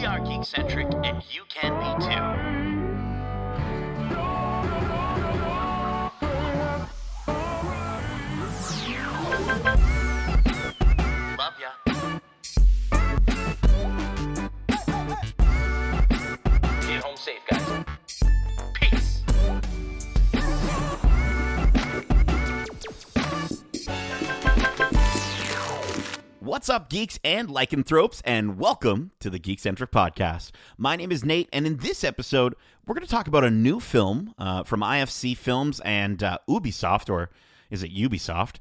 We are Geekcentric, and you can be too. Love ya. Get home safe, guys. Peace. What's up, geeks and lycanthropes, and welcome to the Geekcentric podcast. My name is Nate, and in this episode, we're going to talk about a new film from IFC Films and Ubisoft, or is it Ubisoft,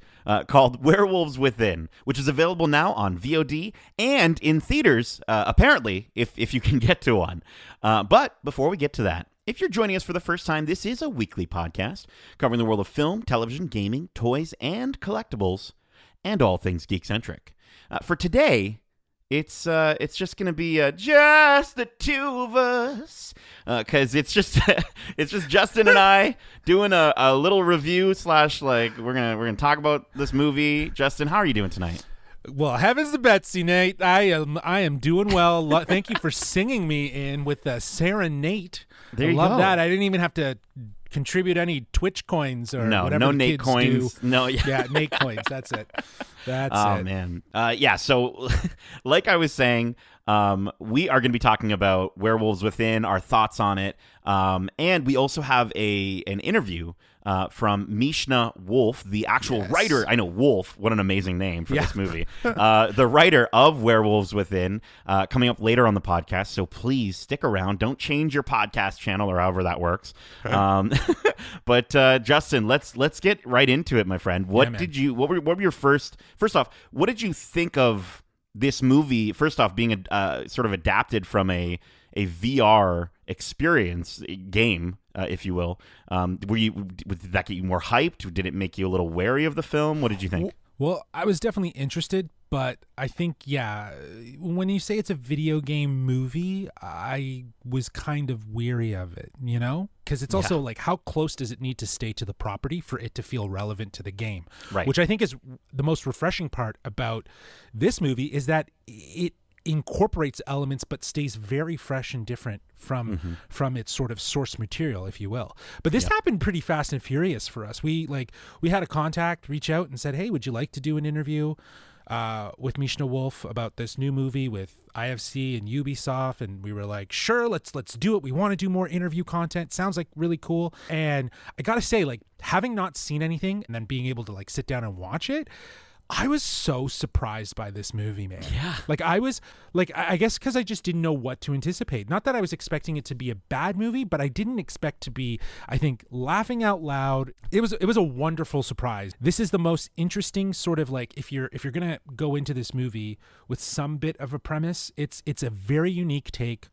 called Werewolves Within, which is available now on VOD and in theaters, apparently, if you can get to one. But before we get to that, if you're joining us for the first time, this is a weekly podcast covering the world of film, television, gaming, toys, and collectibles, and all things geekcentric. For today, it's just gonna be just the two of us, because it's just Justin and I doing a little review slash like we're gonna talk about this movie. Justin, how are you doing tonight? Well, heavens to Betsy, Nate. I am doing well. Thank you for singing me in with Serenade. There you love go. that. I didn't even have to contribute any Twitch coins or whatever no the Nate kids coins. do. No, yeah, Nate coins. That's it. That's oh, it. Man. Yeah, so like I was saying, we are going to be talking about Werewolves Within, our thoughts on it, and we also have an interview from Mishna Wolff, the actual writer. I know, Wolf, what an amazing name for this movie. The writer of Werewolves Within, coming up later on the podcast, so please stick around. Don't change your podcast channel or however that works. But Justin, let's get right into it, my friend. What were your first off, what did you think of this movie, first off, being sort of adapted from a VR experience game, if you will? Did that get you more hyped? Did it make you a little wary of the film? What did you think? Well, I was definitely interested, but I think, when you say it's a video game movie, I was kind of weary of it, you know? Because it's also like, how close does it need to stay to the property for it to feel relevant to the game? Right. Which I think is the most refreshing part about this movie, is that it incorporates elements but stays very fresh and different from its sort of source material, if you will. But this happened pretty fast and furious for us. We had a contact reach out and said, hey, would you like to do an interview with Mishna Wolff about this new movie with IFC and Ubisoft? And we were like, sure, let's do it. We want to do more interview content. Sounds like really cool. And I gotta say, like, having not seen anything and then being able to like sit down and watch it, I was so surprised by this movie, man. Yeah. Like, I was, like, I guess because I just didn't know what to anticipate. Not that I was expecting it to be a bad movie, but I didn't expect to be, I think, laughing out loud. It was a wonderful surprise. This is the most interesting sort of, like, if you're gonna go into this movie with some bit of a premise, it's a very unique take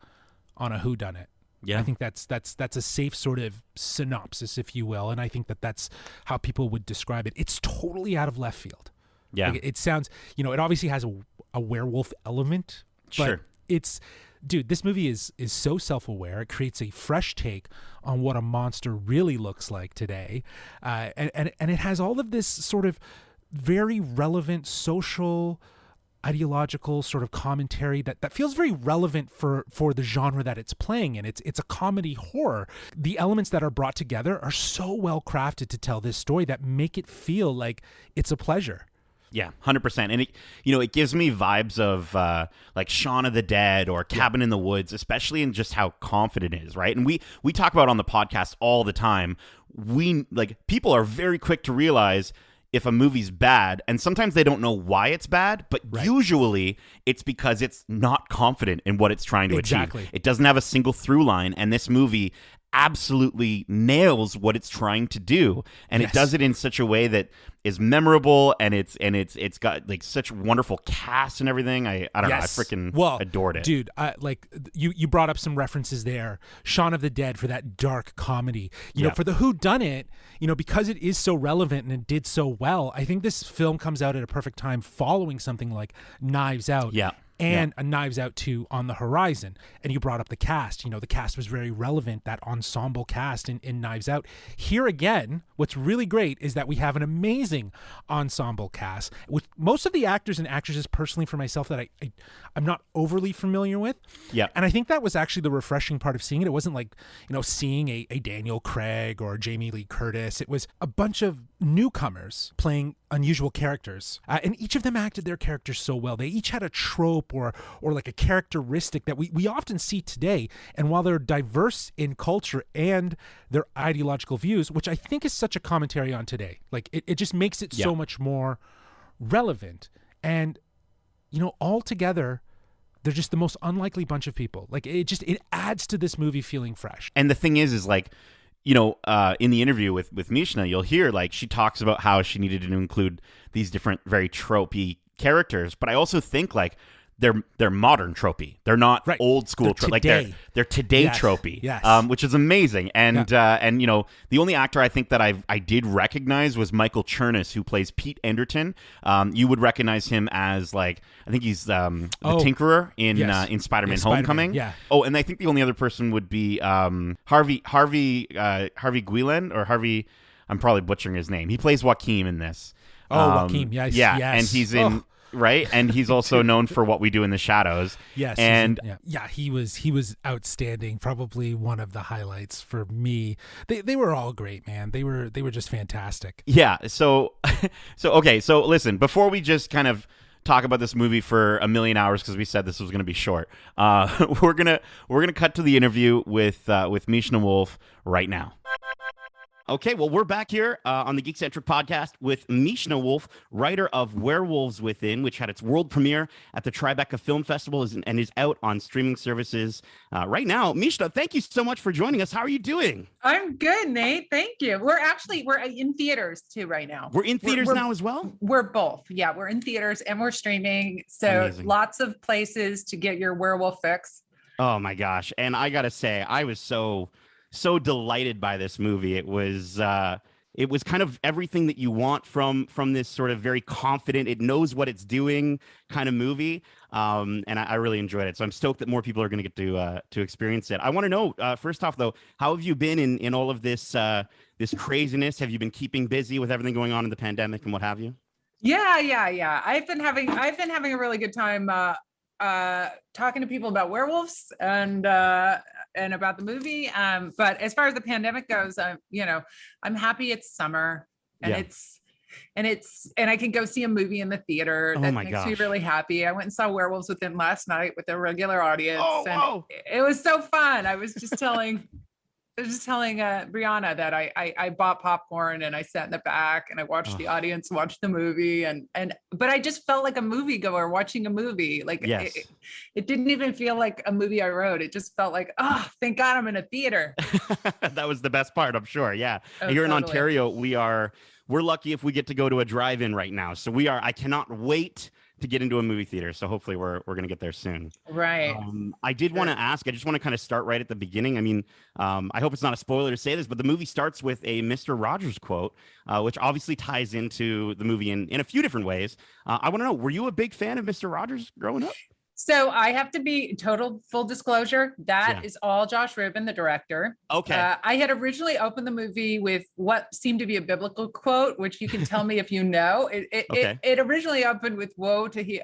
on a whodunit. Yeah. I think that's a safe sort of synopsis, if you will, and I think that's how people would describe it. It's totally out of left field. Yeah, like, it sounds, it obviously has a werewolf element, but this movie is so self-aware. It creates a fresh take on what a monster really looks like today, and it has all of this sort of very relevant social, ideological sort of commentary that feels very relevant for the genre that it's playing in. It's a comedy horror. The elements that are brought together are so well crafted to tell this story that make it feel like it's a pleasure. Yeah, 100%. And it gives me vibes of like Shaun of the Dead or Cabin in the Woods, especially in just how confident it is, right? And we talk about on the podcast all the time. People are very quick to realize if a movie's bad, and sometimes they don't know why it's bad, but usually it's because it's not confident in what it's trying to achieve. It doesn't have a single through line, and this movie absolutely nails what it's trying to do, and it does it in such a way that is memorable, and it's got like such wonderful cast and everything. I don't know, I freaking adored it, dude. You brought up some references there. Shaun of the Dead for that dark comedy, you know, for the whodunit, because it is so relevant and it did so well. I think this film comes out at a perfect time, following something like Knives Out. Yeah. and a Knives Out 2 on the horizon. And you brought up the cast. The cast was very relevant, that ensemble cast in Knives Out. Here again, what's really great is that we have an amazing ensemble cast with most of the actors and actresses, personally for myself, that I'm not overly familiar with. Yeah. And I think that was actually the refreshing part of seeing it. It wasn't like, seeing a Daniel Craig or Jamie Lee Curtis. It was a bunch of newcomers playing unusual characters. And each of them acted their characters so well. They each had a trope or like a characteristic that we often see today. And while they're diverse in culture and their ideological views, which I think is such a commentary on today, like it just makes it so much more relevant. And, all together, they're just the most unlikely bunch of people. Like it adds to this movie feeling fresh. And the thing is like, in the interview with Mishna, you'll hear like she talks about how she needed to include these different very tropey characters. But I also think like they're modern tropey. They're not old school tropey. Like they're today tropey. Yes. Which is amazing. And the only actor I think that I did recognize was Michael Chernus, who plays Pete Enderton. You would recognize him as like I think he's the Tinkerer in Spider-Man Homecoming. Yeah. Oh, and I think the only other person would be Harvey Guillen or Harvey. I'm probably butchering his name. He plays Joaquin in this. Joaquin. Yes. Yeah. Yes. And he's in. Right, and he's also known for What We Do in the Shadows. Yes, and he was outstanding. Probably one of the highlights for me. They were all great, man. They were just fantastic. Yeah. So okay. So listen, before we just kind of talk about this movie for a million hours because we said this was going to be short, we're gonna cut to the interview with Mishna Wolff right now. Okay, well, we're back here on the Geekcentric podcast with Mishna Wolff, writer of Werewolves Within, which had its world premiere at the Tribeca Film Festival and is out on streaming services right now. Mishna, thank you so much for joining us. How are you doing? I'm good, Nate. Thank you. We're in theaters too right now. We're in theaters now as well? We're both. Yeah, we're in theaters and we're streaming. So Amazing. Lots of places to get your werewolf fix. Oh, my gosh. And I got to say, I was so delighted by this movie. It was kind of everything that you want from this sort of very confident, it knows what it's doing kind of movie. And I really enjoyed it. So I'm stoked that more people are going to get to experience it. I want to know, first off, though, how have you been in all of this this craziness? Have you been keeping busy with everything going on in the pandemic and what have you? Yeah. I've been having a really good time talking to people about werewolves and about the movie. But as far as the pandemic goes, I'm happy it's summer and and I can go see a movie in the theater. That makes me really happy. I went and saw Werewolves Within last night with a regular audience. It was so fun. I was just telling Brianna that I bought popcorn and I sat in the back and I watched the audience watch the movie but I just felt like a moviegoer watching a movie. Like it didn't even feel like a movie I wrote. It just felt like, thank God I'm in a theater. That was the best part, I'm sure. Yeah. Here in Ontario, we're lucky if we get to go to a drive-in right now. So I cannot wait to get into a movie theater. So hopefully we're going to get there soon. Right. I did want to ask, I just want to kind of start right at the beginning. I mean, I hope it's not a spoiler to say this, but the movie starts with a Mr. Rogers quote, which obviously ties into the movie in a few different ways. I want to know, were you a big fan of Mr. Rogers growing up? So I have to be full disclosure. That is all Josh Rubin, the director. Okay. I had originally opened the movie with what seemed to be a biblical quote, which you can tell me if you know. It originally opened with "Woe to he,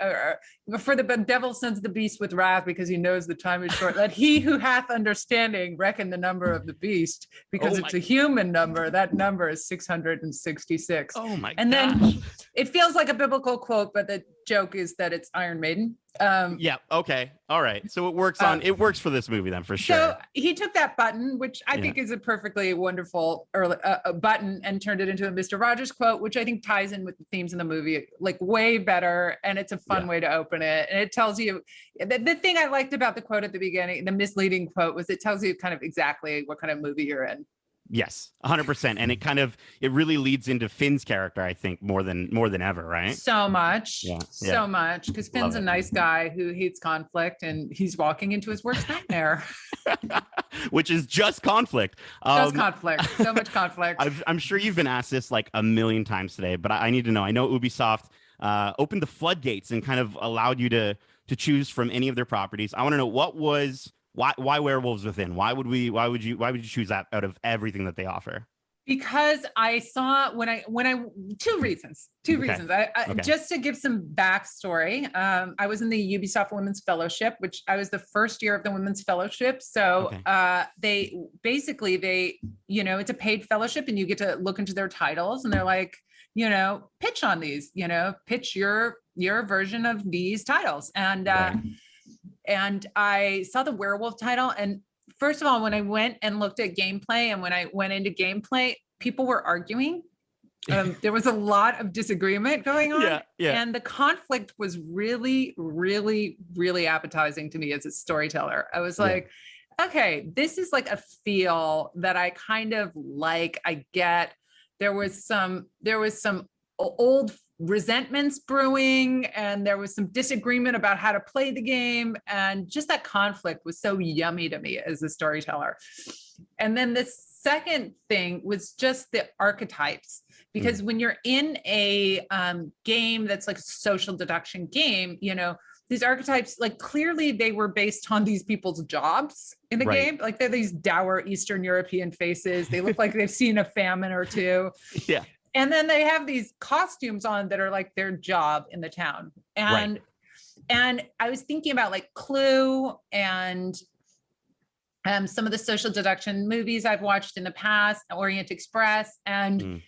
for the devil sends the beast with wrath because he knows the time is short. Let he who hath understanding reckon the number of the beast because it's a human number. That number is 666." Oh my! And then it feels like a biblical quote, but the joke is that it's Iron Maiden. Yeah. Okay. All right. So it works for this movie then for sure. So he took that button, which I think is a perfectly wonderful button, and turned it into a Mr. Rogers quote, which I think ties in with the themes in the movie like way better. And it's a fun way to open it. And it tells you the thing I liked about the quote at the beginning, the misleading quote, was it tells you kind of exactly what kind of movie you're in. Yes, 100%. And it really leads into Finn's character, I think, more than ever, right? So much. So much. Because Finn's a nice guy who hates conflict, and he's walking into his worst nightmare. Which is just conflict. Just conflict. So much conflict. I'm sure you've been asked this like a million times today, but I need to know. I know Ubisoft opened the floodgates and kind of allowed you to to choose from any of their properties, I want to know why Werewolves Within? Why would you choose that out of everything that they offer? Because I saw when I two reasons. I Okay. Just to give some backstory. I was in the Ubisoft Women's Fellowship, which I was the first year of the Women's Fellowship. So they it's a paid fellowship, and you get to look into their titles, and they're like, pitch on these, pitch your version of these titles. And and I saw the werewolf title, and first of all, when I went and looked at gameplay, and when I went into gameplay, people were arguing. There was a lot of disagreement going on. Yeah. And the conflict was really, really, really appetizing to me as a storyteller. I was like, okay, this is like a feel that I kind of like. I get there was some old resentments brewing, and there was some disagreement about how to play the game, and just that conflict was so yummy to me as a storyteller. And then the second thing was just the archetypes, because when you're in a game that's like a social deduction game, these archetypes, like clearly they were based on these people's jobs in the game. Like they're these dour Eastern European faces. They look like they've seen a famine or two. Yeah. And then they have these costumes on that are like their job in the town. And I was thinking about like Clue and some of the social deduction movies I've watched in the past, Orient Express. And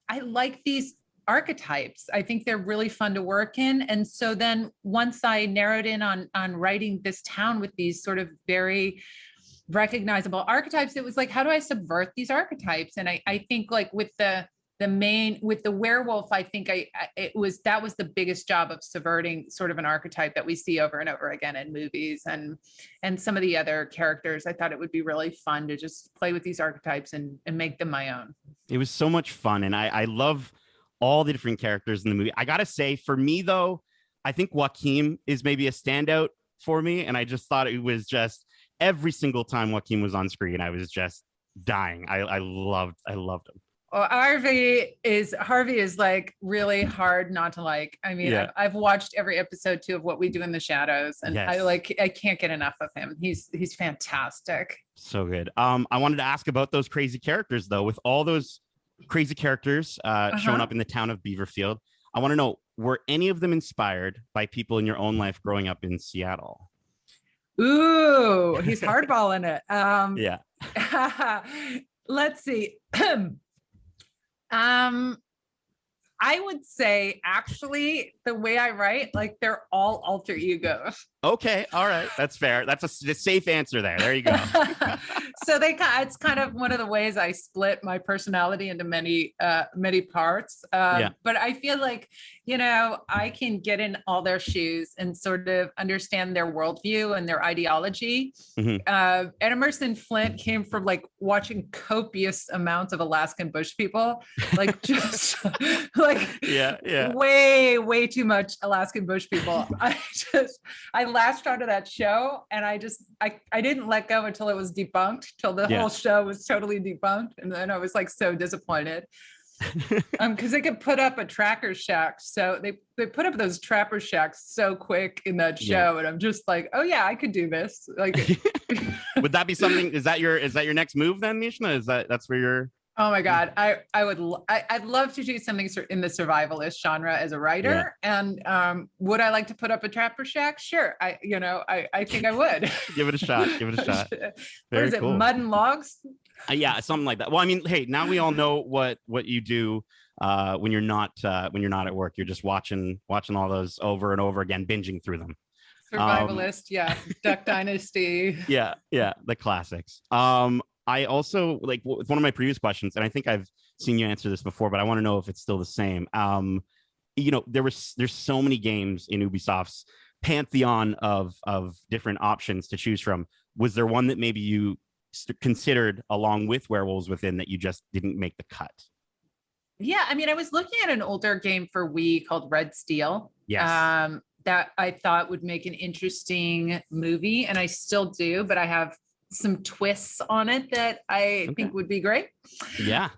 I like these archetypes. I think they're really fun to work in. And so then once I narrowed in on writing this town with these sort of very recognizable archetypes, it was like, how do I subvert these archetypes? And I think like with the werewolf, I think that was the biggest job of subverting sort of an archetype that we see over and over again in movies, and some of the other characters. I thought it would be really fun to just play with these archetypes and make them my own. It was so much fun, and I love all the different characters in the movie. I gotta say, for me though, I think Joaquin is maybe a standout for me, and I just thought it was just every single time Joaquin was on screen, I was just dying. I loved him. Well, Harvey is like really hard not to like. I mean, I've watched every episode too of What We Do in the Shadows, and I can't get enough of him. He's fantastic. So good. I wanted to ask about those crazy characters though. With all those crazy characters showing up in the town of Beaverfield, I want to know, were any of them inspired by people in your own life growing up in Seattle? Ooh, he's hardballing it. Let's see. I would say actually the way I write, like they're all alter egos. Okay. All right. That's fair. That's a safe answer there. There you go. So it's kind of one of the ways I split my personality into many parts. But I feel like, I can get in all their shoes and sort of understand their worldview and their ideology. Ed Emerson Flint came from like watching copious amounts of Alaskan bush people, like just like way too much Alaskan bush people. I latched onto that show, and I didn't let go until it was debunked, till the whole show was totally debunked. And then I was like so disappointed. Because they could put up a tracker shack. So they put up those trapper shacks so quick in that show. And I'm just like, oh yeah, I could do this. Like would that be something? Is that your next move then, Mishna? That's where you're? Oh my God. I'd love to do something in the survivalist genre as a writer. And would I like to put up a trapper shack? Sure. I think I would. Give it a shot. What is it? Cool. Mud and logs? Yeah, something like that. Well, I mean, hey, now we all know what you do when you're not at work. You're just watching all those over and over again, binging through them. Survivalist, Duck Dynasty. Yeah, the classics. I also like one of my previous questions, and I think I've seen you answer this before, but I want to know if it's still the same. There's so many games in Ubisoft's pantheon of different options to choose from. Was there one that maybe you considered along with Werewolves Within that you just didn't make the cut? Yeah, I mean, I was looking at an older game for Wii called Red Steel. Yes. That I thought would make an interesting movie, and I still do, but I have some twists on it that I think would be great. Yeah.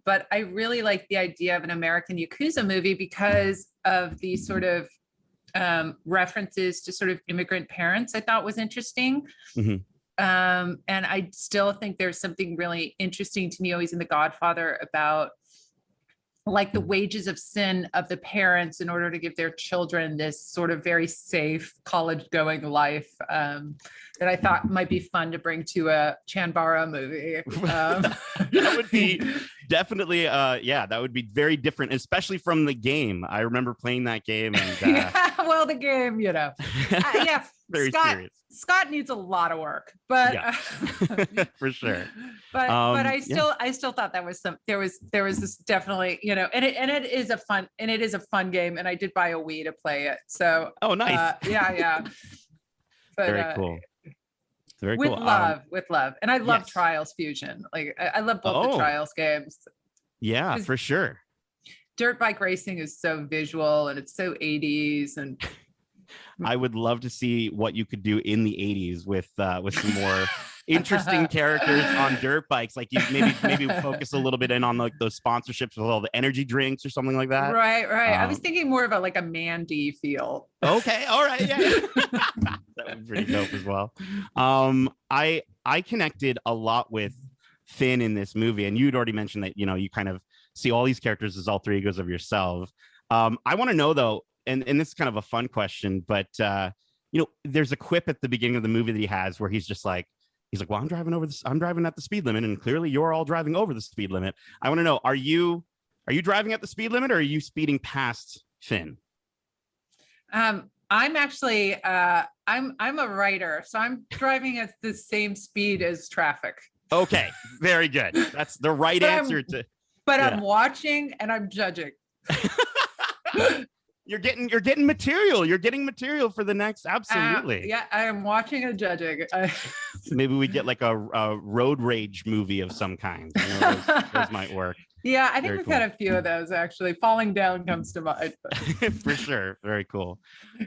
But I really like the idea of an American Yakuza movie because of the sort of references to sort of immigrant parents I thought was interesting. Mm-hmm. And I still think there's something really interesting to me always in The Godfather about like the wages of sin of the parents in order to give their children this sort of very safe college going life, that I thought might be fun to bring to a Chanbara movie. That would be definitely, that would be very different, especially from the game. I remember playing that game. And, well, the game, yeah. Very serious. Scott needs a lot of work, but for sure. But I still thought that was there was this definitely, and it is a fun game, and I did buy a Wii to play it. So nice. Yeah. But, very cool. Very with cool. With love, and I love Trials Fusion. Like I love both the Trials games. Yeah, for sure. Dirt bike racing is so visual, and it's so 80s, and I would love to see what you could do in the 80s with some more interesting characters on dirt bikes. Like you maybe focus a little bit in on like those sponsorships with all the energy drinks or something like that. Right. I was thinking more of a Mandy feel. Okay. All right. Yeah. That would be pretty dope as well. I connected a lot with Finn in this movie, and you'd already mentioned that, you kind of see all these characters as alter egos of yourself. I want to know though, and this is kind of a fun question, but there's a quip at the beginning of the movie that he has where he's like, well, I'm driving at the speed limit, and clearly you're all driving over the speed limit. I want to know, are you driving at the speed limit, or are you speeding past Finn? I'm actually I'm a writer, so I'm driving at the same speed as traffic. Okay, very good. That's the right answer I'm watching and I'm judging. You're getting material. You're getting material for the next. Absolutely. I am watching and judging. Maybe we get like a road rage movie of some kind. Those might work. Yeah, I think we've had a few of those actually. Falling Down comes to mind. For sure. Very cool.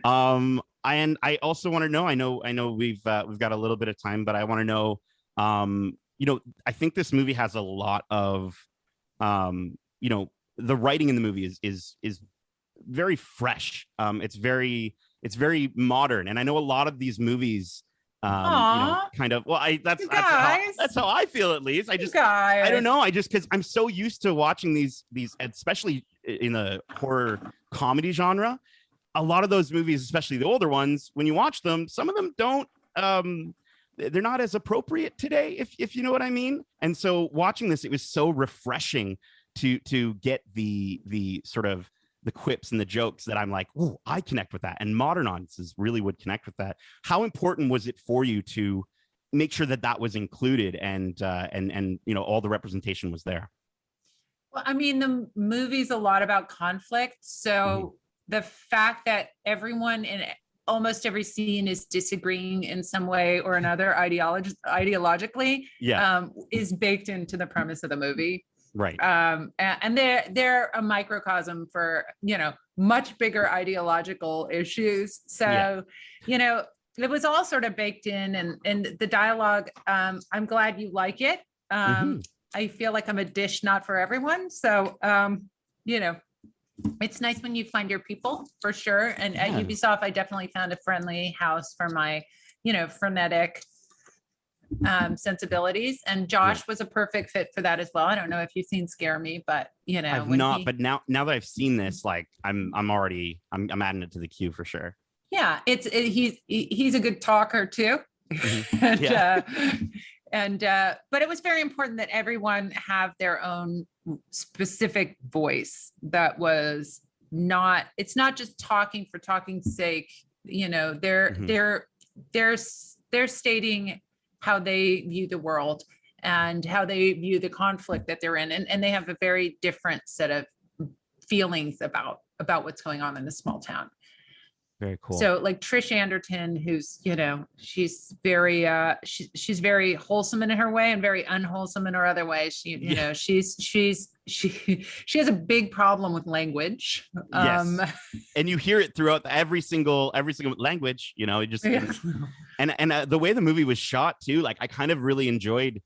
And I also want to know. I know we've got a little bit of time, but I want to know. I think this movie has a lot of, the writing in the movie is very fresh. It's very modern, and I know a lot of these movies kind of, well, that's how I feel, at least. I don't know, because I'm so used to watching these especially in the horror comedy genre. A lot of those movies, especially the older ones, when you watch them, some of them don't they're not as appropriate today, if you know what I mean. And so watching this, it was so refreshing to get the sort of the quips and the jokes that I'm like, oh, I connect with that, and modern audiences really would connect with that. How important was it for you to make sure that was included and all the representation was there? Well, I mean, the movie's a lot about conflict, so the fact that everyone in almost every scene is disagreeing in some way or another ideologically is baked into the premise of the movie. Right. And they're a microcosm for, much bigger ideological issues. So, it was all sort of baked in, and the dialogue, I'm glad you like it. I feel like I'm a dish not for everyone. So, it's nice when you find your people, for sure. And at Ubisoft, I definitely found a friendly house for my, frenetic sensibilities, and Josh was a perfect fit for that as well. I don't know if you've seen Scare Me, but I've not. But now that I've seen this, like I'm adding it to the queue for sure. Yeah, he's a good talker too. But it was very important that everyone have their own specific voice. That was not. It's not just talking for talking's sake. They're stating how they view the world and how they view the conflict that they're in, and they have a very different set of feelings about what's going on in this small town. Very cool. So like Trish Anderton, who's, she's very she's very wholesome in her way and very unwholesome in her other way. She has a big problem with language. Yes. And you hear it throughout every single language, it just and the way the movie was shot too, like I kind of really enjoyed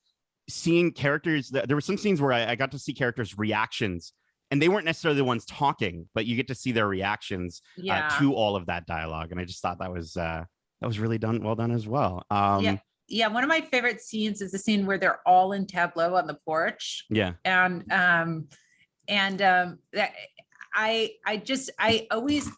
seeing characters. There were some scenes where I got to see characters' reactions and they weren't necessarily the ones talking, but you get to see their reactions to all of that dialogue. And I just thought that was really well done as well. Yeah, one of my favorite scenes is the scene where they're all in tableau on the porch. Yeah. And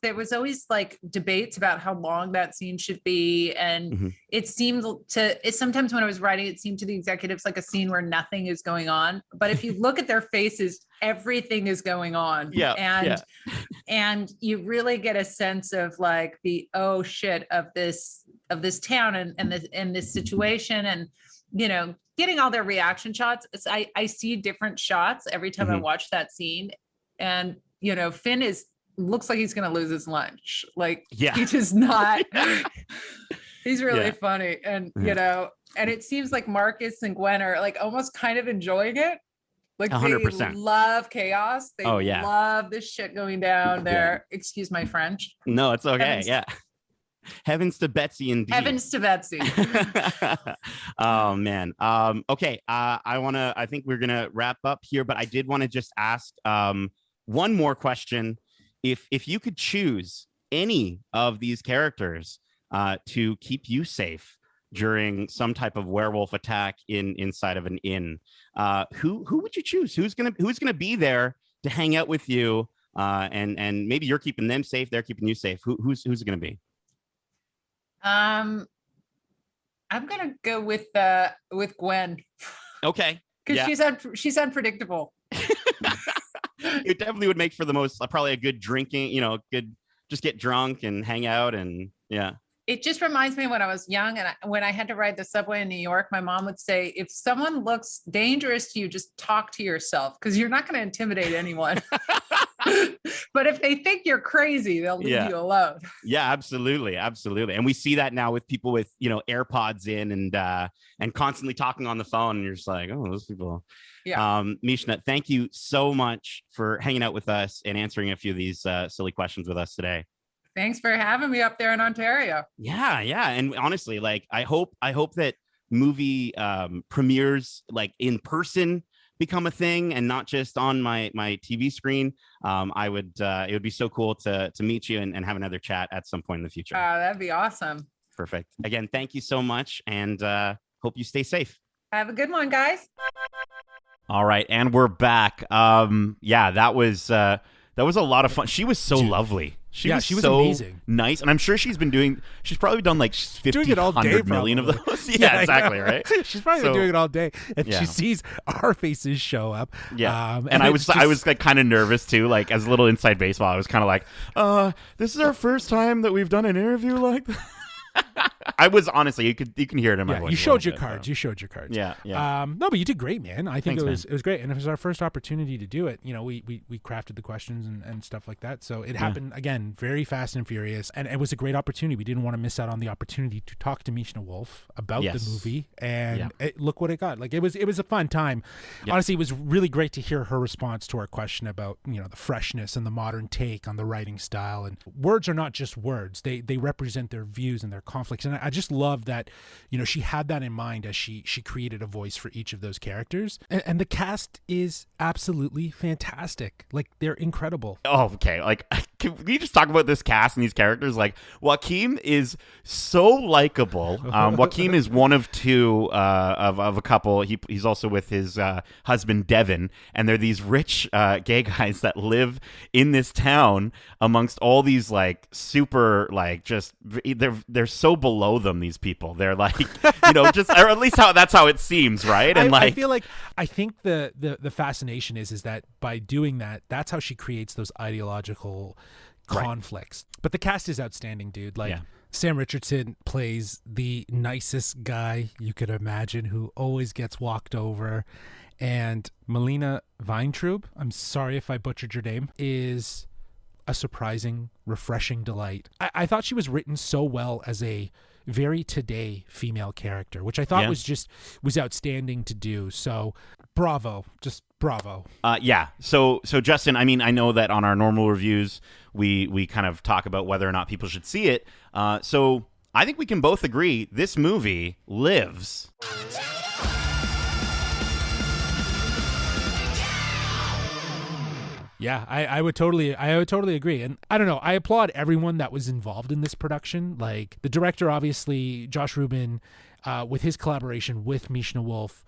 there was always like debates about how long that scene should be. And it seemed sometimes when I was writing, it seemed to the executives like a scene where nothing is going on. But if you look at their faces, everything is going on. And you really get a sense of like the, oh shit, of this town and this situation. And, you know, getting all their reaction shots. I see different shots every time I watch that scene. And, you know, Finn looks like he's going to lose his lunch. Like, he just not, he's really funny. And, you know, and it seems like Marcus and Gwen are like almost kind of enjoying it. Like 100%. They love chaos. They love this shit going down there. Excuse my French. No, it's okay. Heavens to Betsy, indeed. Heavens to Betsy. Oh man. Okay. I think we're gonna wrap up here, but I did want to just ask one more question. If you could choose any of these characters to keep you safe during some type of werewolf attack inside of an inn, who would you choose? Who's gonna be there to hang out with you? And maybe you're keeping them safe, they're keeping you safe. Who's it gonna be? I'm gonna go with Gwen. Okay. Because she's unpredictable. It definitely would make for the most probably a good drinking, you know, good just get drunk and hang out and It just reminds me when I was young and when I had to ride the subway in New York, my mom would say, if someone looks dangerous to you, just talk to yourself because you're not going to intimidate anyone. But if they think you're crazy, they'll leave you alone. Yeah, absolutely. Absolutely. And we see that now with people with, you know, AirPods in and constantly talking on the phone. And you're just like, oh, those people. Yeah. Mishna, thank you so much for hanging out with us and answering a few of these silly questions with us today. Thanks for having me up there in Ontario. Yeah. And honestly, like, I hope that movie premieres like in person become a thing and not just on my TV screen. It would be so cool to meet you and have another chat at some point in the future. That'd be awesome. Perfect. Again, thank you so much and hope you stay safe. Have a good one, guys. All right, and we're back. That was a lot of fun. She was so lovely. She was so amazing. Nice. And I'm sure she's probably done like 100 million of those. Yeah, exactly, right? She's probably been doing it all day. And she sees our faces show up. Yeah. And I was like kind of nervous too. Like as a little inside baseball, I was kind of like, this is our first time that we've done an interview like this. I was honestly, you can hear it in my voice. You showed your cards. Yeah. No, but you did great, man. I think it was great, and it was our first opportunity to do it. You know, we crafted the questions and stuff like that. So it happened again, very fast and furious, and it was a great opportunity. We didn't want to miss out on the opportunity to talk to Mishna Wolff about the movie, and look what it got. Like it was a fun time. Yep. Honestly, it was really great to hear her response to our question about the freshness and the modern take on the writing style. And words are not just words; they represent their views and their conflicts. And I just love that, she had that in mind as she created a voice for each of those characters. And the cast is absolutely fantastic. Like, they're incredible. Oh, okay. Like, can we just talk about this cast and these characters? Like, Joaquin is so likable. Joaquin is one of two of a couple. He's also with his husband, Devin. And they're these rich gay guys that live in this town amongst all these, like, super, like, just, they're so below them, these people. They're like, just, or at least that's how it seems, right? And I feel like, I think the fascination is that by doing that, that's how she creates those ideological conflicts. But the cast is outstanding, dude. Like, Sam Richardson plays the nicest guy you could imagine, who always gets walked over. And Melina Weintraub, I'm sorry if I butchered your name, is a surprising, refreshing delight. I thought she was written so well as a very today female character, which I thought was outstanding to do. So bravo, just bravo. So Justin, I mean, I know that on our normal reviews, we kind of talk about whether or not people should see it. So I think we can both agree this movie lives. Yeah, I would totally agree. And I don't know, I applaud everyone that was involved in this production. Like the director, obviously, Josh Rubin, with his collaboration with Mishna Wolff,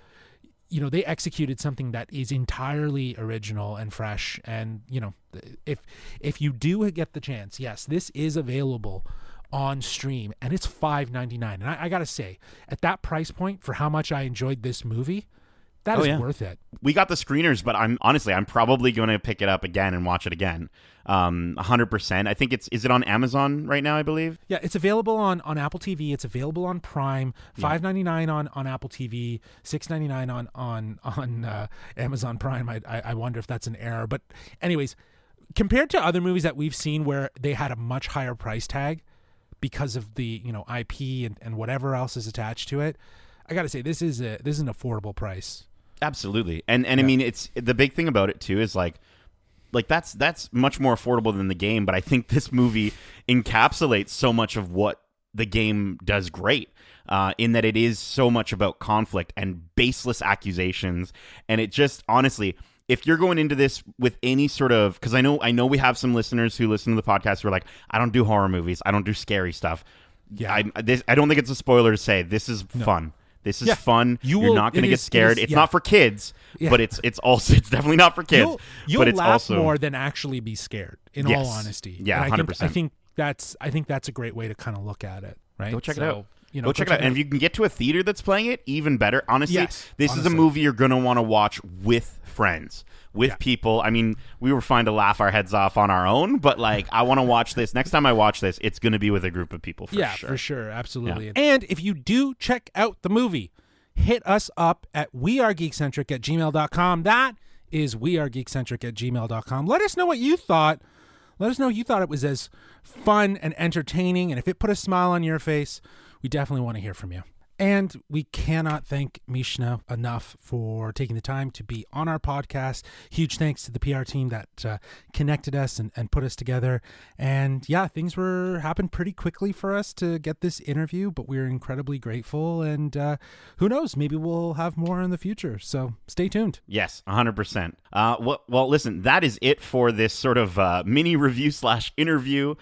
you know, they executed something that is entirely original and fresh. And, you know, if you do get the chance, yes, this is available on stream and it's $5.99. And I got to say, at that price point for how much I enjoyed this movie, that is worth it. We got the screeners, but I'm probably going to pick it up again and watch it again. 100%. I think is it on Amazon right now, I believe? Yeah, it's available on Apple TV. It's available on Prime. $5.99 on Apple TV. $6.99 on Amazon Prime. I wonder if that's an error. But anyways, compared to other movies that we've seen where they had a much higher price tag because of the, you know, IP and whatever else is attached to it, I got to say this is an affordable price. Absolutely. And I mean, it's the big thing about it too is like that's much more affordable than the game, but I think this movie encapsulates so much of what the game does great, in that it is so much about conflict and baseless accusations. And it just, honestly, if you're going into this with any sort of, because I know we have some listeners who listen to the podcast who are like, I don't do horror movies, I don't do scary stuff. Yeah. I don't think it's a spoiler to say this is fun. This is fun. You're not going to get scared. It's not for kids, but it's definitely not for kids. You'll but it's laugh also more than actually be scared. In all honesty, yeah, 100%. I think that's a great way to kind of look at it. Right? Go check it out. You know, go check it out. And if you can get to a theater that's playing it, even better. Honestly, this is a movie you're going to want to watch with friends, with people. I mean, we were fine to laugh our heads off on our own, but like, I want to watch this. Next time I watch this, it's going to be with a group of people for sure. Yeah, for sure. Absolutely. Yeah. And if you do check out the movie, hit us up at wearegeekcentric@gmail.com. That is wearegeekcentric@gmail.com. Let us know what you thought. Let us know you thought it was as fun and entertaining, and if it put a smile on your face, we definitely want to hear from you. And we cannot thank Mishna enough for taking the time to be on our podcast. Huge thanks to the PR team that connected us and put us together. And yeah, things happened pretty quickly for us to get this interview, but we're incredibly grateful. And who knows, maybe we'll have more in the future. So stay tuned. Yes, 100%. Well, listen, that is it for this sort of mini review / interview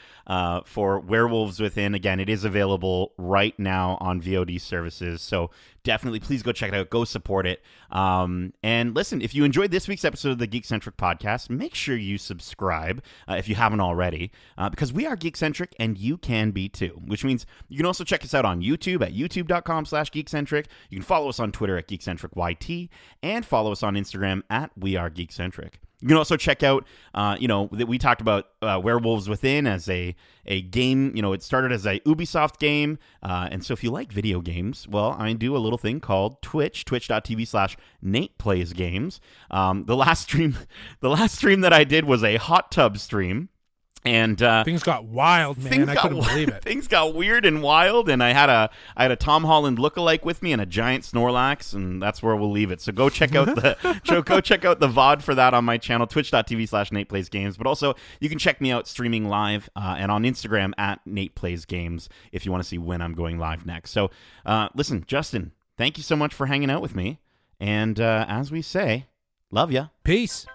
for Werewolves Within. Again, it is available right now on VOD services. So definitely, please go check it out. Go support it. And listen, if you enjoyed this week's episode of the Geekcentric podcast, make sure you subscribe if you haven't already, because we are Geekcentric and you can be too, which means you can also check us out on YouTube at youtube.com/Geekcentric. You can follow us on Twitter at GeekcentricYT and follow us on Instagram at WeAreGeekcentric. You can also check out, that we talked about Werewolves Within as a game. You know, it started as a Ubisoft game. And so if you like video games, well, I do a little thing called twitch.tv/NatePlaysGames. The last stream that I did was a hot tub stream. And things got wild, man. I couldn't believe it. Things got weird and wild, and I had a Tom Holland lookalike with me and a giant Snorlax, and that's where we'll leave it. So go check out the VOD for that on my channel, twitch.tv/NatePlaysGames. But also, you can check me out streaming live and on Instagram at NatePlaysGames if you want to see when I'm going live next. So listen, Justin, thank you so much for hanging out with me. And as we say, love ya. Peace.